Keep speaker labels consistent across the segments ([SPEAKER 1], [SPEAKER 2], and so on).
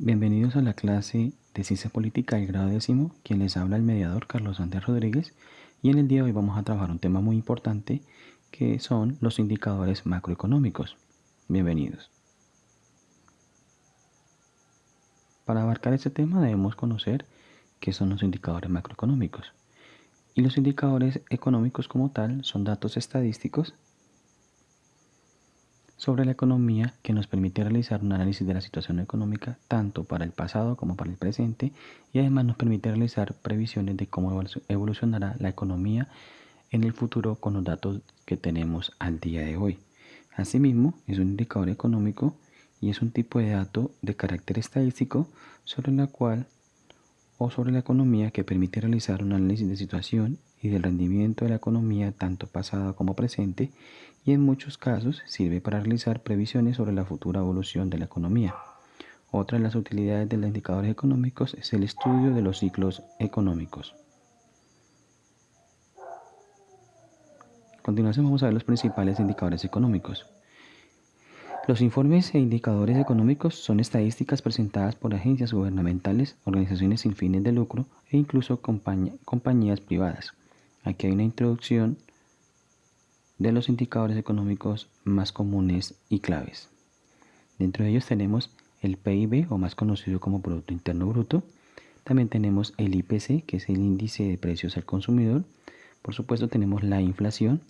[SPEAKER 1] Bienvenidos a la clase de Ciencia Política del grado décimo, quien les habla el mediador Carlos Andrés Rodríguez, y en el día de hoy vamos a trabajar un tema muy importante que son los indicadores macroeconómicos. Bienvenidos. Para abarcar este tema debemos conocer qué son los indicadores macroeconómicos. Y los indicadores económicos como tal son datos estadísticos sobre la economía que nos permite realizar un análisis de la situación económica tanto para el pasado como para el presente, y además nos permite realizar previsiones de cómo evolucionará la economía en el futuro con los datos que tenemos al día de hoy. Asimismo, es un indicador económico y es un tipo de dato de carácter estadístico sobre la cual o sobre la economía que permite realizar un análisis de situación y del rendimiento de la economía tanto pasada como presente, y en muchos casos sirve para realizar previsiones sobre la futura evolución de la economía. Otra de las utilidades de los indicadores económicos es el estudio de los ciclos económicos. A continuación vamos a ver los principales indicadores económicos. Los informes e indicadores económicos son estadísticas presentadas por agencias gubernamentales, organizaciones sin fines de lucro e incluso compañías privadas. Aquí hay una introducción de los indicadores económicos más comunes y claves. Dentro de ellos tenemos el PIB, o más conocido como Producto Interno Bruto. También tenemos el IPC, que es el índice de precios al consumidor. Por supuesto tenemos la inflación,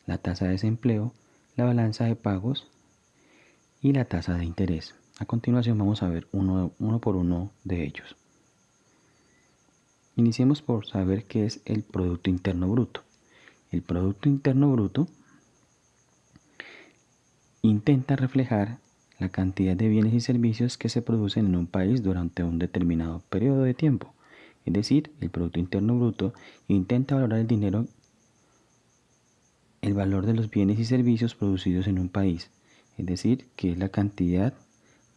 [SPEAKER 1] la tasa de desempleo, la balanza de pagos y la tasa de interés. A continuación vamos a ver uno por uno de ellos. Iniciemos por saber qué es el Producto Interno Bruto. El Producto Interno Bruto intenta reflejar la cantidad de bienes y servicios que se producen en un país durante un determinado periodo de tiempo. Es decir, el Producto Interno Bruto intenta valorar el valor de los bienes y servicios producidos en un país, es decir, que es la cantidad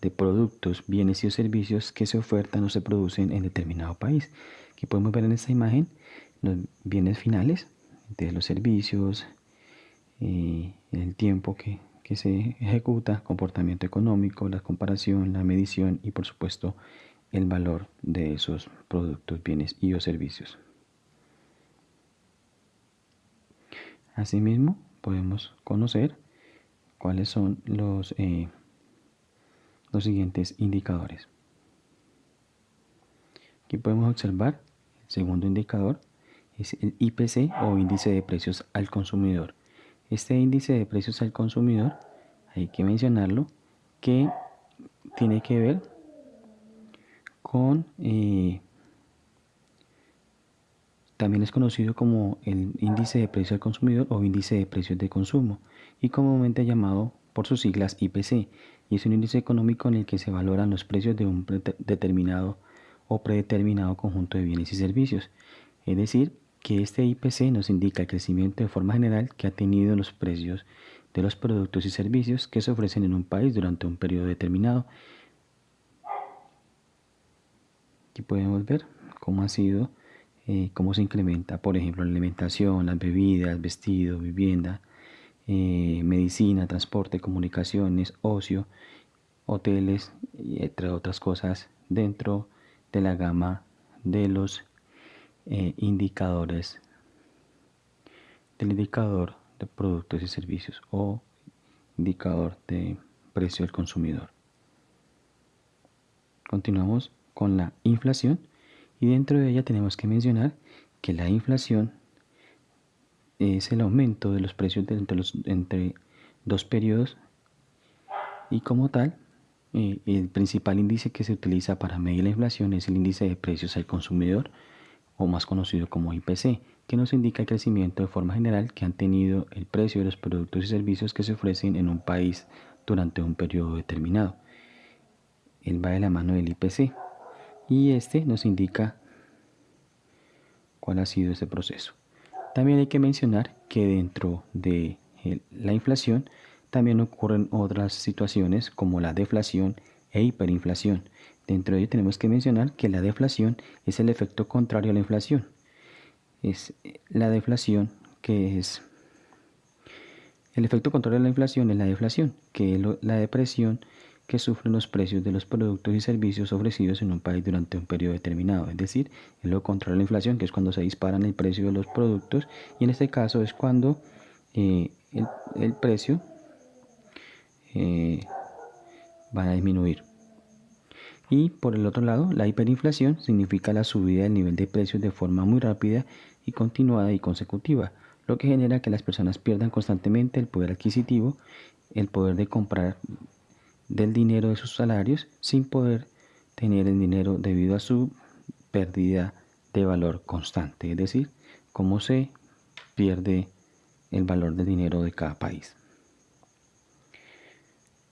[SPEAKER 1] de productos, bienes y servicios que se ofertan o se producen en determinado país. Aquí podemos ver en esta imagen los bienes finales de los servicios, el tiempo que se ejecuta, comportamiento económico, la comparación, la medición y por supuesto el valor de esos productos, bienes y o servicios. Asimismo, podemos conocer cuáles son los siguientes indicadores. Aquí podemos observar el segundo indicador es el IPC, o índice de precios al consumidor. Este índice de precios al consumidor, hay que mencionarlo, que tiene que ver con, también es conocido como el índice de precios al consumidor o índice de precios de consumo, y comúnmente llamado por sus siglas IPC, y es un índice económico en el que se valoran los precios de un determinado o predeterminado conjunto de bienes y servicios. Es decir, que este IPC nos indica el crecimiento de forma general que ha tenido los precios de los productos y servicios que se ofrecen en un país durante un periodo determinado. Aquí podemos ver cómo ha sido, cómo se incrementa, por ejemplo, la alimentación, las bebidas, vestido, vivienda, medicina, transporte, comunicaciones, ocio, hoteles, y entre otras cosas, dentro de la gama de los indicadores del indicador de productos y servicios o indicador de precio del consumidor. Continuamos con la inflación, y dentro de ella tenemos que mencionar que la inflación es el aumento de los precios entre dos periodos, y como tal el principal índice que se utiliza para medir la inflación es el índice de precios al consumidor, o más conocido como IPC, que nos indica el crecimiento de forma general que han tenido el precio de los productos y servicios que se ofrecen en un país durante un periodo determinado. Él va de la mano del IPC, y este nos indica cuál ha sido ese proceso. También hay que mencionar que dentro de la inflación también ocurren otras situaciones como la deflación e hiperinflación. Dentro de ello tenemos que mencionar que la deflación es el efecto contrario a la inflación. Es la deflación que es el efecto contrario a la inflación, es la deflación, que es la depresión que sufren los precios de los productos y servicios ofrecidos en un país durante un periodo determinado. Es decir, es lo contrario a la inflación, que es cuando se disparan el precio de los productos, y en este caso es cuando el precio va a disminuir. Y por el otro lado, la hiperinflación significa la subida del nivel de precios de forma muy rápida y continuada y consecutiva, lo que genera que las personas pierdan constantemente el poder adquisitivo, el poder de comprar del dinero de sus salarios sin poder tener el dinero debido a su pérdida de valor constante, es decir, cómo se pierde el valor del dinero de cada país.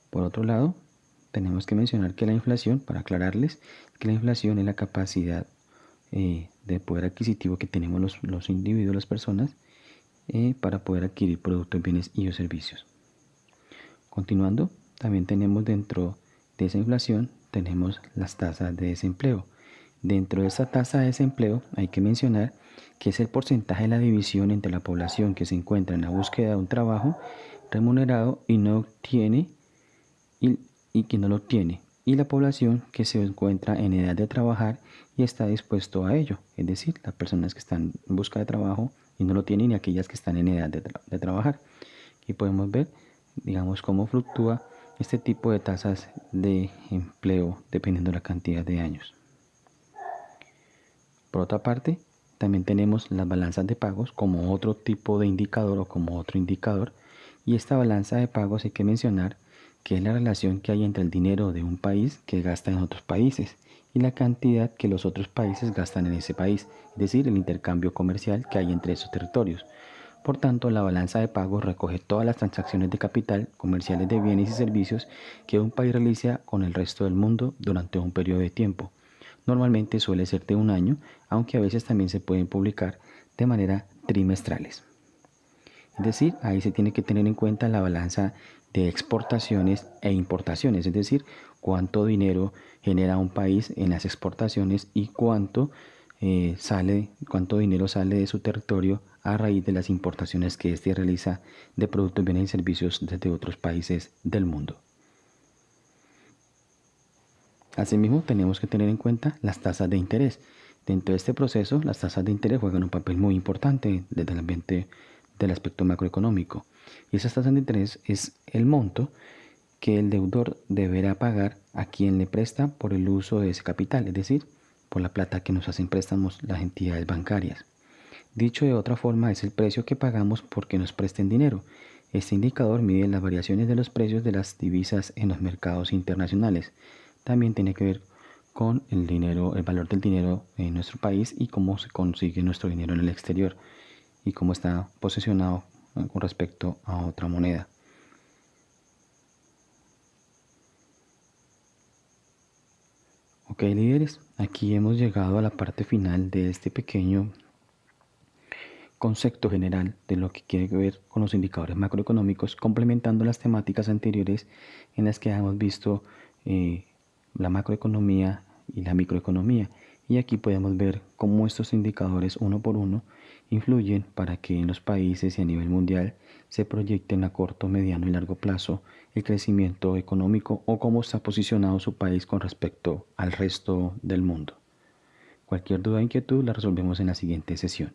[SPEAKER 1] Por otro lado, tenemos que mencionar que la inflación, para aclararles, que la inflación es la capacidad de poder adquisitivo que tenemos los individuos, las personas, para poder adquirir productos, bienes y o servicios. Continuando, también tenemos dentro de esa inflación, tenemos las tasas de desempleo. Dentro de esa tasa de desempleo hay que mencionar que es el porcentaje de la división entre la población que se encuentra en la búsqueda de un trabajo remunerado y no obtiene y que no lo tiene, y la población que se encuentra en edad de trabajar y está dispuesto a ello, es decir, las personas que están en busca de trabajo y no lo tienen y aquellas que están en edad de trabajar. Aquí podemos ver, digamos, cómo fluctúa este tipo de tasas de empleo dependiendo de la cantidad de años. Por otra parte, también tenemos las balanzas de pagos como otro tipo de indicador o como otro indicador, y esta balanza de pagos hay que mencionar que es la relación que hay entre el dinero de un país que gasta en otros países y la cantidad que los otros países gastan en ese país, es decir, el intercambio comercial que hay entre esos territorios. Por tanto, la balanza de pagos recoge todas las transacciones de capital, comerciales de bienes y servicios que un país realiza con el resto del mundo durante un periodo de tiempo. Normalmente suele ser de un año, aunque a veces también se pueden publicar de manera trimestrales. Es decir, ahí se tiene que tener en cuenta la balanza de exportaciones e importaciones, es decir, cuánto dinero genera un país en las exportaciones y cuánto dinero sale de su territorio a raíz de las importaciones que éste realiza de productos, bienes y servicios desde otros países del mundo. Asimismo, tenemos que tener en cuenta las tasas de interés. Dentro de este proceso, las tasas de interés juegan un papel muy importante desde el ambiente del aspecto macroeconómico. Y esas tasas de interés es el monto que el deudor deberá pagar a quien le presta por el uso de ese capital, es decir, por la plata que nos hacen préstamos las entidades bancarias. Dicho de otra forma, es el precio que pagamos porque nos presten dinero. Este indicador mide las variaciones de los precios de las divisas en los mercados internacionales. También tiene que ver con el dinero, el valor del dinero en nuestro país y cómo se consigue nuestro dinero en el exterior y cómo está posicionado con respecto a otra moneda. Ok, líderes, aquí hemos llegado a la parte final de este pequeño concepto general de lo que quiere ver con los indicadores macroeconómicos, complementando las temáticas anteriores en las que hemos visto la macroeconomía y la microeconomía. Y aquí podemos ver cómo estos indicadores uno por uno influyen para que en los países y a nivel mundial se proyecten a corto, mediano y largo plazo el crecimiento económico o cómo está posicionado su país con respecto al resto del mundo. Cualquier duda o inquietud la resolvemos en la siguiente sesión.